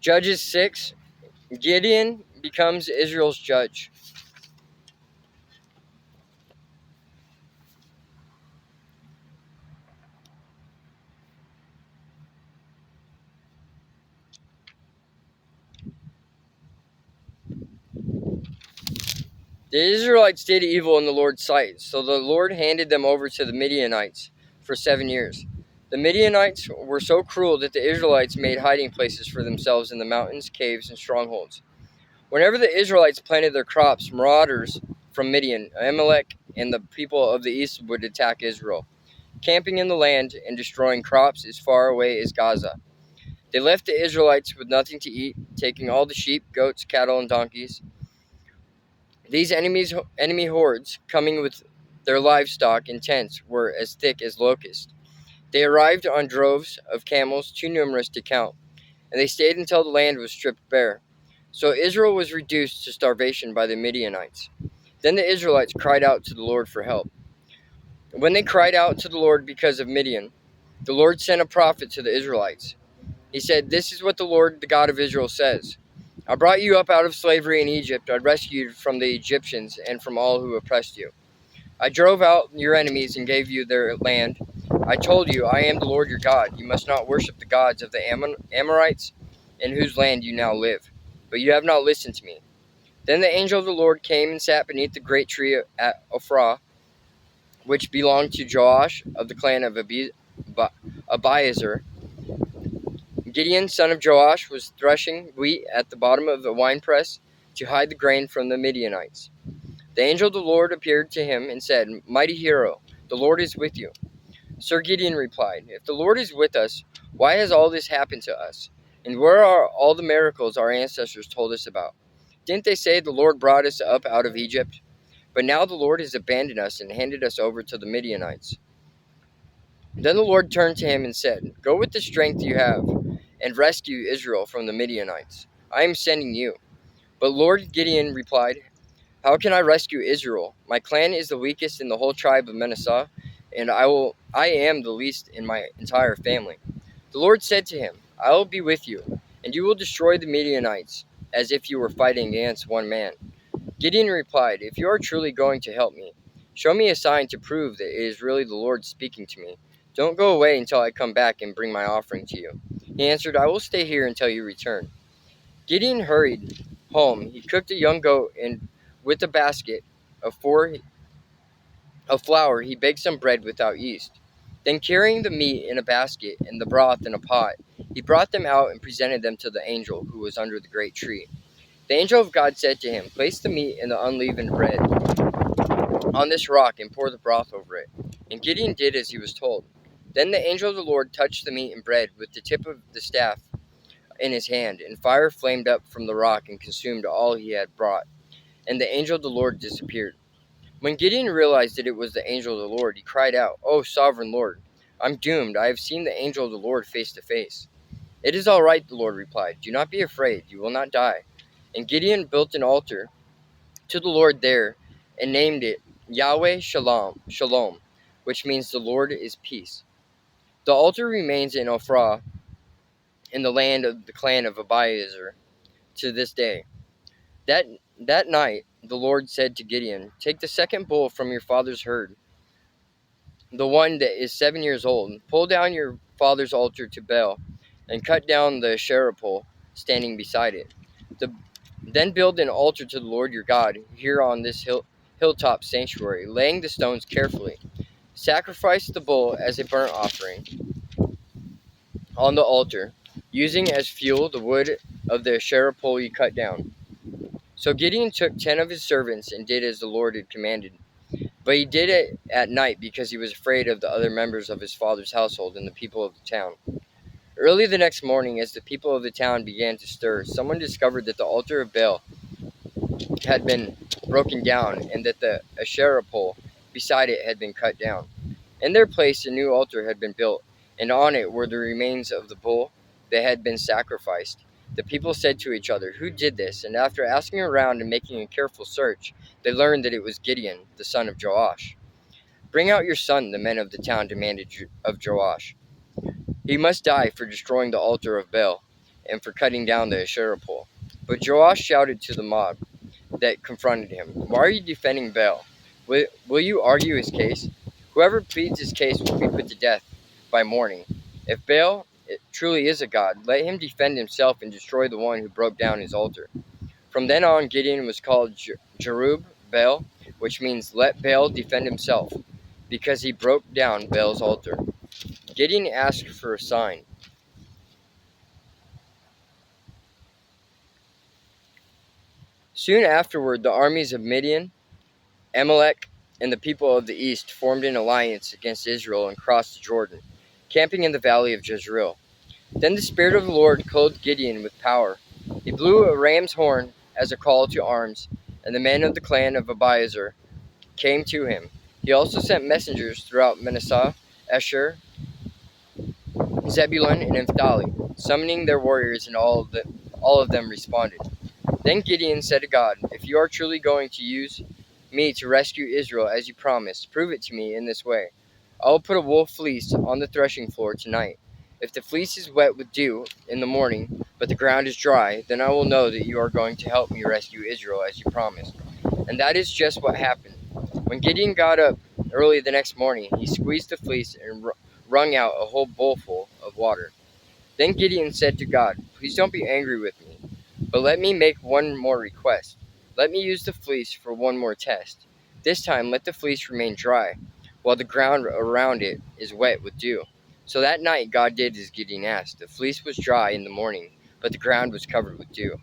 Judges 6, Gideon becomes Israel's judge. The Israelites did evil in the Lord's sight, so the Lord handed them over to the Midianites for 7 years. The Midianites were so cruel that the Israelites made hiding places for themselves in the mountains, caves, and strongholds. Whenever the Israelites planted their crops, marauders from Midian, Amalek, and the people of the east would attack Israel, camping in the land and destroying crops as far away as Gaza. They left the Israelites with nothing to eat, taking all the sheep, goats, cattle, and donkeys. These enemy hordes, coming with their livestock and tents, were as thick as locusts. They arrived on droves of camels too numerous to count, and they stayed until the land was stripped bare. So Israel was reduced to starvation by the Midianites. Then the Israelites cried out to the Lord for help. When they cried out to the Lord because of Midian, the Lord sent a prophet to the Israelites. He said, "This is what the Lord, the God of Israel, says. I brought you up out of slavery in Egypt. I rescued you from the Egyptians and from all who oppressed you. I drove out your enemies and gave you their land. I told you, I am the Lord your God. You must not worship the gods of the Amorites in whose land you now live. But you have not listened to me." Then the angel of the Lord came and sat beneath the great tree at Ophrah, which belonged to Joash of the clan of Abiezer. Gideon, son of Joash, was threshing wheat at the bottom of the winepress to hide the grain from the Midianites. The angel of the Lord appeared to him and said, "Mighty hero, the Lord is with you." Sir Gideon replied, "If the Lord is with us, why has all this happened to us? And where are all the miracles our ancestors told us about? Didn't they say the Lord brought us up out of Egypt? But now the Lord has abandoned us and handed us over to the Midianites." Then the Lord turned to him and said, "Go with the strength you have and rescue Israel from the Midianites. I am sending you." But Lord Gideon replied, "How can I rescue Israel? My clan is the weakest in the whole tribe of Manasseh, and I am the least in my entire family." The Lord said to him, "I will be with you, and you will destroy the Midianites, as if you were fighting against one man." Gideon replied, "If you are truly going to help me, show me a sign to prove that it is really the Lord speaking to me. Don't go away until I come back and bring my offering to you." He answered, "I will stay here until you return." Gideon hurried home. He cooked a young goat, and with a basket of flour, he baked some bread without yeast. Then, carrying the meat in a basket and the broth in a pot, he brought them out and presented them to the angel who was under the great tree. The angel of God said to him, "Place the meat and the unleavened bread on this rock and pour the broth over it." And Gideon did as he was told. Then the angel of the Lord touched the meat and bread with the tip of the staff in his hand, and fire flamed up from the rock and consumed all he had brought. And the angel of the Lord disappeared. When Gideon realized that it was the angel of the Lord, he cried out, "O sovereign Lord, I'm doomed. I have seen the angel of the Lord face to face." "It is all right," the Lord replied. "Do not be afraid. You will not die." And Gideon built an altar to the Lord there and named it Yahweh Shalom, which means the Lord is peace. The altar remains in Ophrah in the land of the clan of Abiezer to this day. That night the Lord said to Gideon, "Take the second bull from your father's herd, the one that is 7 years old. Pull down your father's altar to Baal, and cut down the Asherah pole standing beside it. Then build an altar to the Lord your God here on this hilltop sanctuary, laying the stones carefully. Sacrifice the bull as a burnt offering on the altar, using as fuel the wood of the Asherah pole you cut down." So Gideon took 10 of his servants and did as the Lord had commanded. But he did it at night because he was afraid of the other members of his father's household and the people of the town. Early the next morning, as the people of the town began to stir, someone discovered that the altar of Baal had been broken down and that the Asherah pole beside it had been cut down. In their place, a new altar had been built, and on it were the remains of the bull that had been sacrificed. The people said to each other, "Who did this?" And after asking around and making a careful search, they learned that it was Gideon, the son of Joash. "Bring out your son," the men of the town demanded of Joash. "He must die for destroying the altar of Baal and for cutting down the Asherah pole. But Joash shouted to the mob that confronted him, "Why are you defending Baal? Will you argue his case? Whoever pleads his case will be put to death by morning. If Baal truly is a god, let him defend himself and destroy the one who broke down his altar." From then on, Gideon was called Jerub Baal, which means "let Baal defend himself," because he broke down Baal's altar. Gideon asked for a sign. Soon afterward, the armies of Midian, Amalek, and the people of the east formed an alliance against Israel and crossed the Jordan, camping in the valley of Jezreel. Then the Spirit of the Lord clothed Gideon with power. He blew a ram's horn as a call to arms, and the men of the clan of Abiezer came to him. He also sent messengers throughout Manasseh, Asher, Zebulun, and Naphtali, summoning their warriors, and all of them responded. Then Gideon said to God, "If you are truly going to use me to rescue Israel as you promised, prove it to me in this way. I will put a wool fleece on the threshing floor tonight. If the fleece is wet with dew in the morning, but the ground is dry, then I will know that you are going to help me rescue Israel as you promised." And that is just what happened. When Gideon got up early the next morning, he squeezed the fleece and wrung out a whole bowlful of water. Then Gideon said to God, "Please don't be angry with me, but let me make one more request. Let me use the fleece for one more test. This time let the fleece remain dry, while the ground around it is wet with dew." So that night God did as Gideon asked. The fleece was dry in the morning, but the ground was covered with dew.